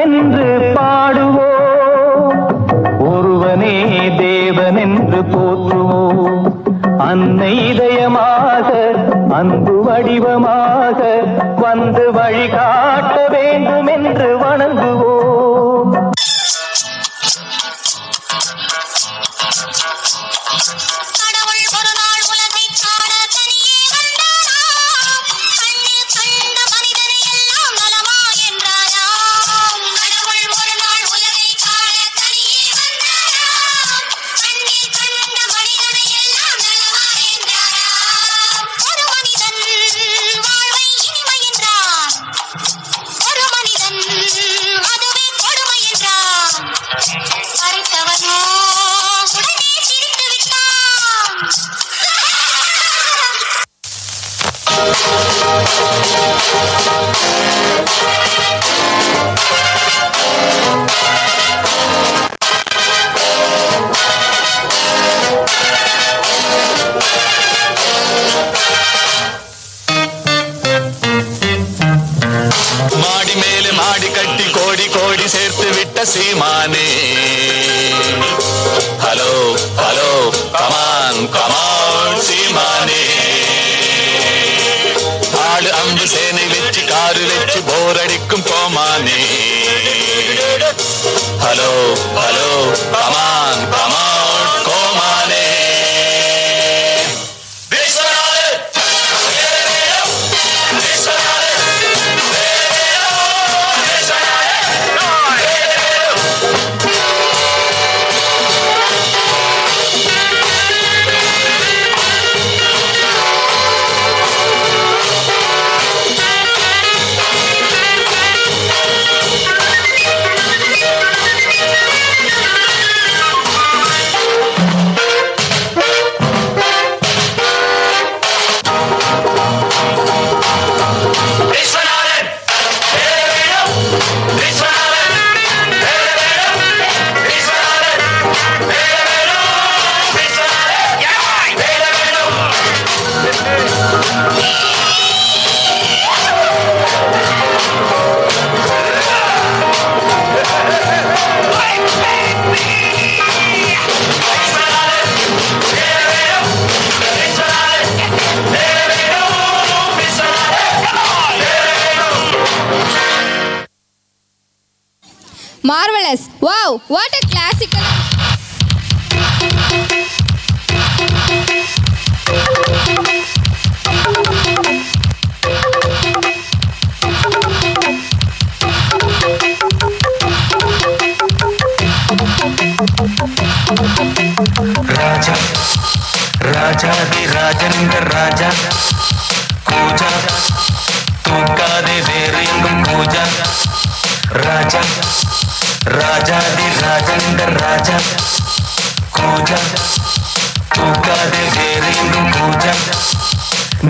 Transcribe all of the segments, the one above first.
என்று பாடுவோம், ஒருவனே தேவன் என்று போற்றுவோம். அன்னை இதயமாக அன்பு வடிவமாக வந்து வழிகாட்ட வேண்டும் என்று வணங்குவோம். மாடி மேலே மாடி கட்டி கோடி கோடி சேர்த்து விட்ட சீமானே, ஹலோ ஹலோ கமான் கமான் சீமானே. ஆளு அம்பு சேனை வச்சு காரு வச்சு போர் அடிக்கும் கோமானே, ஹலோ ஹலோ கமான் கமான் கோமானே. Marvelous! Wow! What a classical! राजा राजादि राजनिंद राजा पूजा तूकादे वेरेंगुम पूजा राजा ராஜாதி ராஜனிந்த ராஜா பூஜா தூக்காதே வேறெங்கும் பூஜா.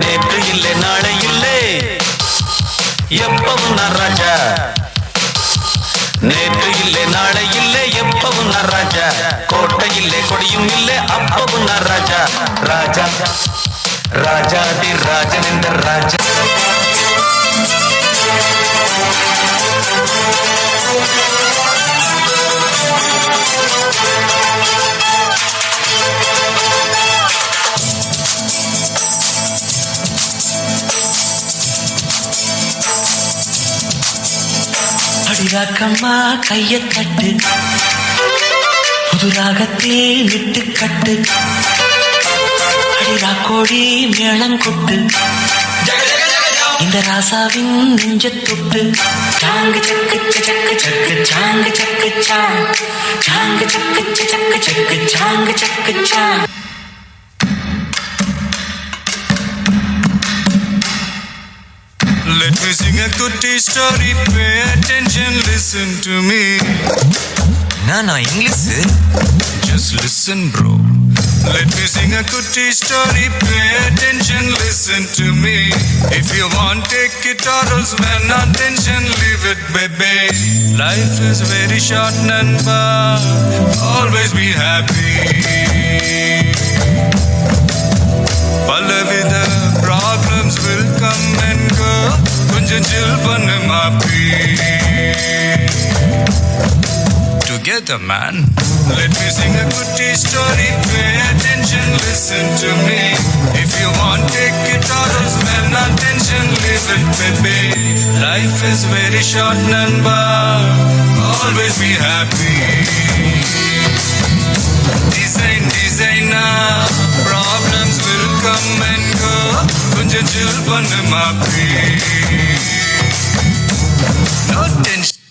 நேற்று இல்லை நாளை இல்லை எப்பவும் நான் ராஜா, நேற்று இல்லை நாளை இல்லை எப்பவும் நான் ராஜா. கோட்டை இல்லை கொடியும் இல்லை அப்பவும் நான் ராஜா. ராஜா ராஜாதி ராஜனிந்த ராஜா. அடிராக்கம்மா கைய தட்டு, புது ராகத்தே விட்டு கட்டு. அடிராக்கோடி மேளம் கொட்டு, இந்த ராசாவின் நெஞ்ச தொட்டு. Song Sakku Sakku Sakku song Sakku song, song Sakku Sakku Sakku song Sakku song. Let me sing a goodie story, pay attention, listen to me. நானா English? Just listen bro. Let me sing a goodie story, pay attention, listen to me. If you want take it or else man attention, leave it baby. Life is very short Nanba, always be happy. பலவித problems will come and go. கொஞ்சம் chill பண்ணு மாப்பி. Together man, let me sing a goodie story. Pay attention, listen to me. If you want, take it or else spend attention, leave it baby. Life is very short namba, always be happy. Designer, problems will come and go. கொஞ்சம் chill பண்ணு மாப்பி.